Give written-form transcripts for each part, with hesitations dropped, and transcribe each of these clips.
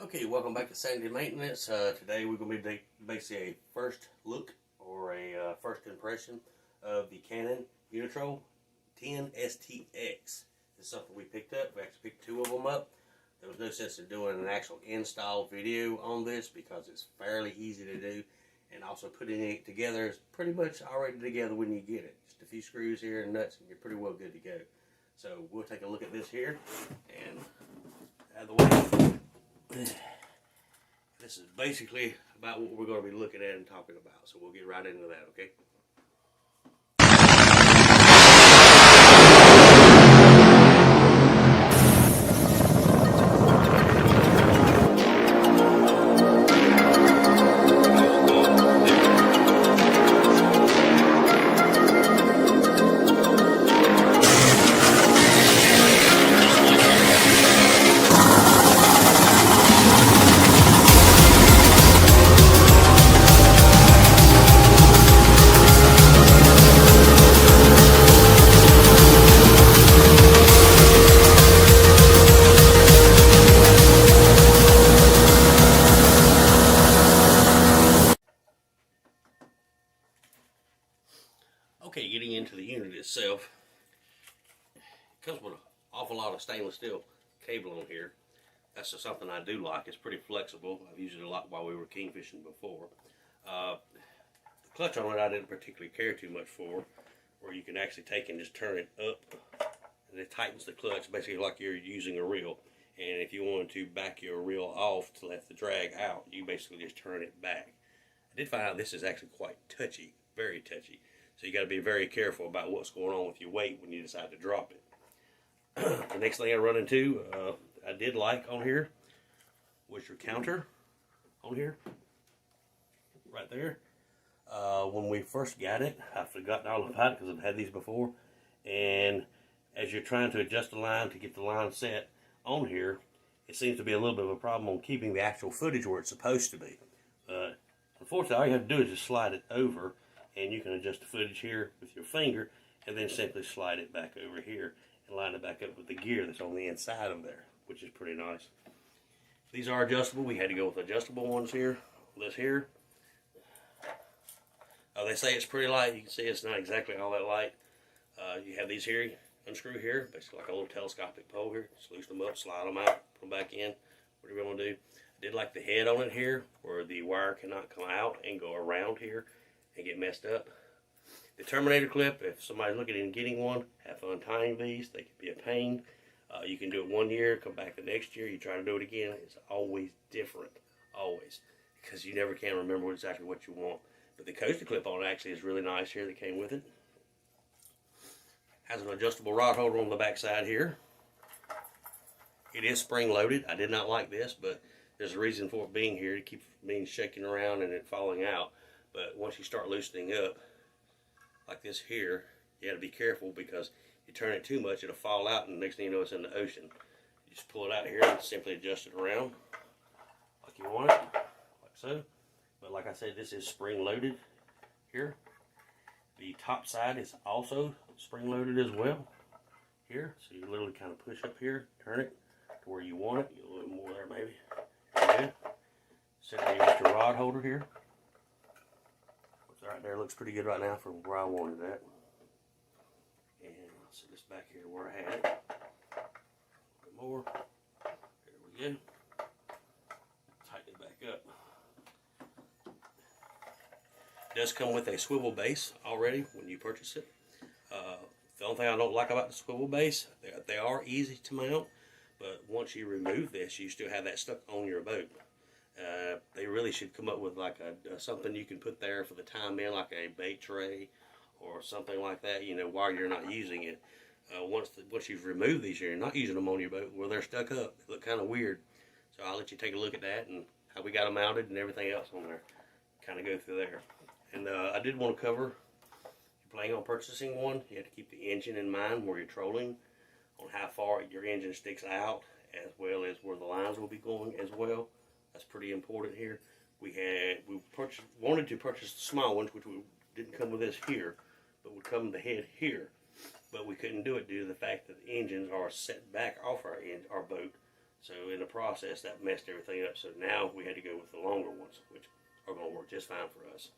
Okay, welcome back to Sandy Maintenance. Today we're going to be basically a first look or a first impression of the Canon Unitrol 10 STX. This is something we picked up. We actually picked two of them up. There was no sense in doing an actual install video on this because it's fairly easy to do, and also putting it together is pretty much already together when you get it. Just a few screws here and nuts and you're pretty well good to go. So we'll take a look at this here and out of the way. This is basically about what we're going to be looking at and talking about, so we'll get right into that, okay? Okay, getting into the unit itself, it comes with an awful lot of stainless steel cable on here. That's just something I do like. It's pretty flexible. I've used it a lot while we were kingfishing before. The clutch on it I didn't particularly care too much for, where you can actually take and just turn it up, and it tightens the clutch basically like you're using a reel. And if you wanted to back your reel off to let the drag out, you basically just turn it back. I did find out this is actually quite touchy, very touchy. So you got to be very careful about what's going on with your weight when you decide to drop it. The next thing I run into, I did like on here, was your counter on here, right there. When we first got it, I forgot all about it because I've had these before. And as you're trying to adjust the line to get the line set on here, it seems to be a little bit of a problem on keeping the actual footage where it's supposed to be. Unfortunately, all you have to do is just slide it over, and you can adjust the footage here with your finger, and then simply slide it back over here and line it back up with the gear that's on the inside of there, which is pretty nice. These are adjustable. We had to go with adjustable ones here. This here, they say it's pretty light. You can see it's not exactly all that light. You have these here, unscrew here, basically like a little telescopic pole here. Just loosen them up, slide them out, put them back in, whatever you want to do. I did like the head on it here, where the wire cannot come out and go around here and get messed up. The terminator clip, if somebody's looking into getting one, have fun tying these. They can be a pain. You can do it 1 year, come back the next year, you try to do it again. It's always different, always, because you never can remember exactly what you want. But the coaster clip on it actually is really nice here that came with it. Has an adjustable rod holder on the back side here. It is spring loaded. I did not like this, but there's a reason for it being here to keep being shaking around and it falling out. But once you start loosening up, like this here, you got to be careful because you turn it too much, it'll fall out, and the next thing you know, it's in the ocean. You just pull it out here and simply adjust it around like you want it, like so. But like I said, this is spring loaded here. The top side is also spring loaded as well here. So you literally kind of push up here, turn it to where you want it. Get a little more there maybe. Good. So now you got your rod holder here. Right there looks pretty good right now for where I wanted that. And I'll set this back here where I had it. A bit more. There we go. Tighten it back up. It does come with a swivel base already when you purchase it. The only thing I don't like about the swivel base, they are easy to mount, but once you remove this, you still have that stuck on your boat. They really should come up with like something you can put there for the time being, like a bait tray or something like that, you know, while you're not using it. Once you've removed these, you're not using them on your boat, well, they're stuck up. They look kind of weird. So I'll let you take a look at that and how we got them mounted and everything else on there. Kind of go through there. And I did want to cover, if you're planning on purchasing one, you have to keep the engine in mind where you're trolling, on how far your engine sticks out, as well as where the lines will be going as well. That's pretty important here. We wanted to purchase the small ones, which didn't come with this here, but would come with the head here. But we couldn't do it due to the fact that the engines are set back off our boat, So in the process, that messed everything up. So now we had to go with the longer ones, which are going to work just fine for us.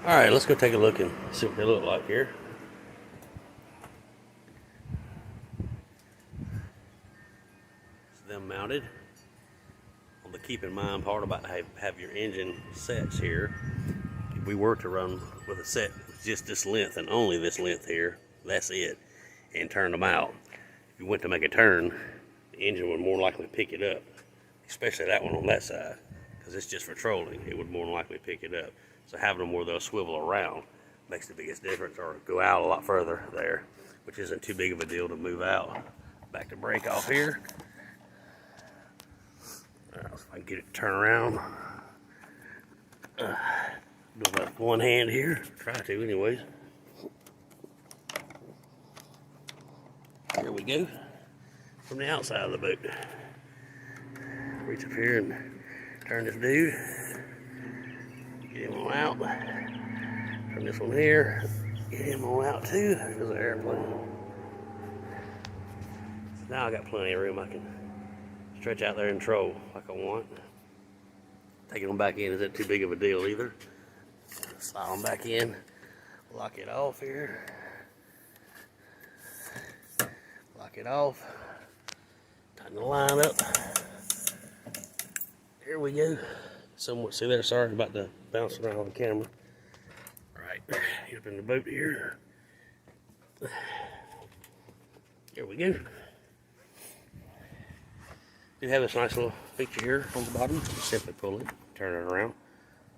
All right, let's go take a look and see what they look like here. Them mounted. On the keep in mind part about have your engine sets here. If we were to run with a set with just this length and only this length here, that's it, and turn them out, if you went to make a turn, the engine would more likely pick it up, especially that one on that side, because it's just for trolling. It would more than likely pick it up. So having them where they'll swivel around makes the biggest difference, or go out a lot further there, which isn't too big of a deal to move out. Back to brake off here. If I can get it to turn around. Do it with one hand here. Try to anyways. Here we go. From the outside of the boat. Reach up here and turn this dude. Get him on out. Turn this one here. Get him on out too. There's an airplane. Now I got plenty of room. I can stretch out there and troll like I want. Taking them back in isn't too big of a deal either. Slide them back in. Lock it off here. Lock it off. Tighten the line up. Here we go. Somewhat, see there, sorry about the bouncing around the camera. Alright, get up in the boat here. Here we go. Do have this nice little feature here on the bottom. Just simply pull it, turn it around.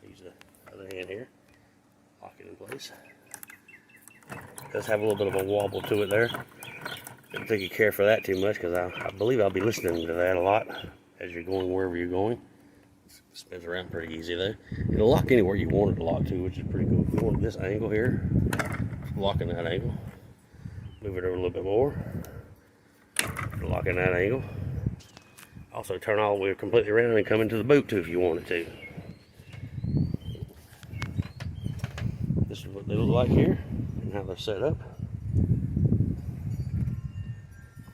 I'll use the other hand here. Lock it in place. It does have a little bit of a wobble to it there. Don't think you care for that too much, because I believe I'll be listening to that a lot as you're going wherever you're going. It spins around pretty easy though. It'll lock anywhere you want it to lock to, which is pretty cool. If you want this angle here, lock in that angle. Move it over a little bit more. Lock in that angle. Also turn all the way completely around and come into the boat too if you wanted to. This is what they look like here and how they're set up.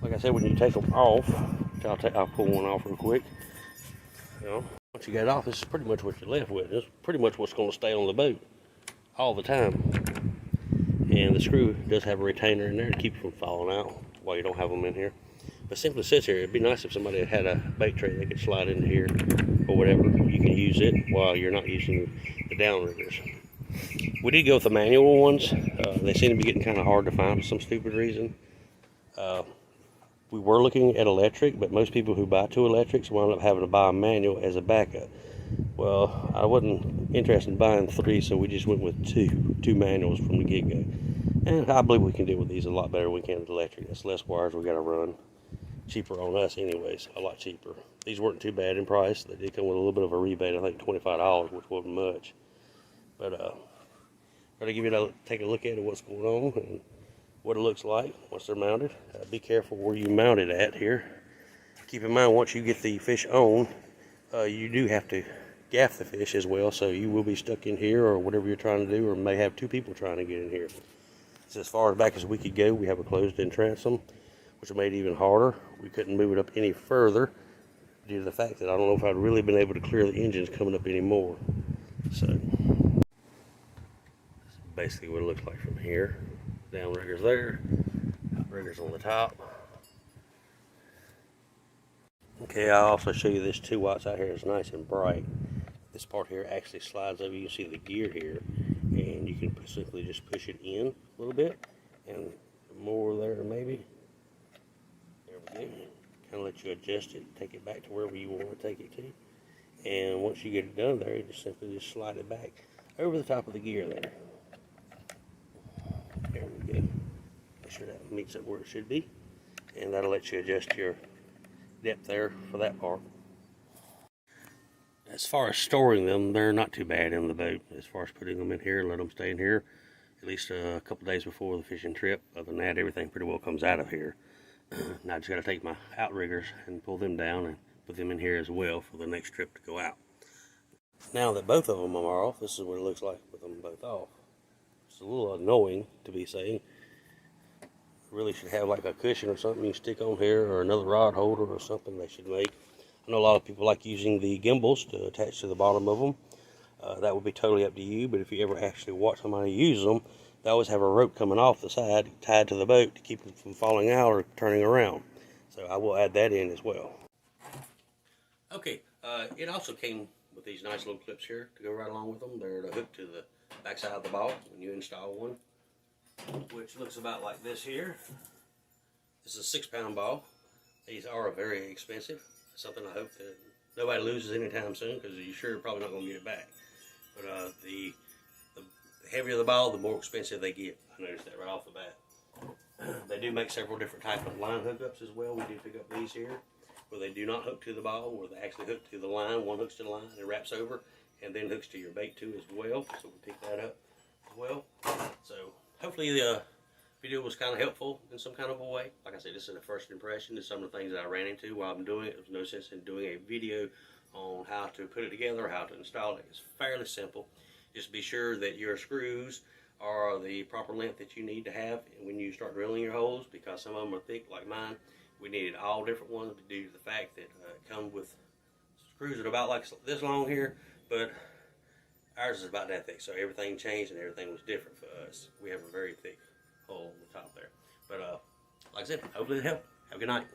Like I said, when you take them off, which I'll pull one off real quick. You know, once you get it off, this is pretty much what you're left with. This is pretty much what's going to stay on the boat all the time. And the screw does have a retainer in there to keep it from falling out while you don't have them in here. But simply sits here. It'd be nice if somebody had a bait tray they could slide into here or whatever. You can use it while you're not using the downriggers. We did go with the manual ones. They seem to be getting kind of hard to find for some stupid reason. We were looking at electric, but most people who buy 2 electrics wind up having to buy a manual as a backup. Well, I wasn't interested in buying 3, so we just went with 2 manuals from the get-go. And I believe we can deal with these a lot better than we can with electric. That's less wires we got to run. Cheaper on us anyways, a lot cheaper. These weren't too bad in price. They did come with a little bit of a rebate, I think $25, which wasn't much. But I'll give you take a look at what's going on and what it looks like once they're mounted. Be careful where you mount it at here. Keep in mind, once you get the fish on, you do have to gaff the fish as well, so you will be stuck in here or whatever you're trying to do, or may have 2 people trying to get in here. So as far back as we could go, we have a closed-in transom, which made it even harder. We couldn't move it up any further due to the fact that I don't know if I'd really been able to clear the engines coming up anymore. So this is basically what it looks like from here. Downriggers there, outriggers on the top. Okay, I'll also show you this 2 watts out here. It's nice and bright. This part here actually slides over. You can see the gear here, and you can simply just push it in a little bit, and more there maybe. There we go. Kind of let you adjust it, take it back to wherever you want to take it to. And once you get it done there, you just simply just slide it back over the top of the gear there. There we go. Make sure that meets up where it should be. And that'll let you adjust your depth there for that part. As far as storing them, they're not too bad in the boat. As far as putting them in here, let them stay in here at least a couple days before the fishing trip. Other than that, everything pretty well comes out of here. Now I just got to take my outriggers and pull them down and put them in here as well for the next trip to go out. Now that both of them are off, this is what it looks like with them both off. It's a little annoying to be saying. really should have like a cushion or something you can stick on here, or another rod holder or something they should make. I know a lot of people like using the gimbals to attach to the bottom of them. That would be totally up to you, but if you ever actually watch somebody use them, they always have a rope coming off the side tied to the boat to keep them from falling out or turning around. So I will add that in as well. Okay, it also came with these nice little clips here to go right along with them. They're to hook to the back side of the ball when you install one, which looks about like this here. This is a 6-pound ball. These are very expensive. Something I hope that nobody loses anytime soon, because you're sure probably not going to get it back. But the heavier the ball, the more expensive they get. I noticed that right off the bat. They do make several different types of line hookups as well. We do pick up these here, where they do not hook to the ball, where they actually hook to the line. One hooks to the line and it wraps over, and then hooks to your bait too as well. So we pick that up as well. So hopefully the video was kind of helpful in some kind of a way. Like I said, this is a first impression. This is some of the things that I ran into while I'm doing it. There's no sense in doing a video on how to put it together, how to install it. It's fairly simple. Just be sure that your screws are the proper length that you need to have when you start drilling your holes, because some of them are thick like mine. We needed all different ones due to the fact that it comes with screws that are about like this long here, but ours is about that thick. So everything changed and everything was different for us. We have a very thick hole on the top there. But like I said, hopefully it helped. Have a good night.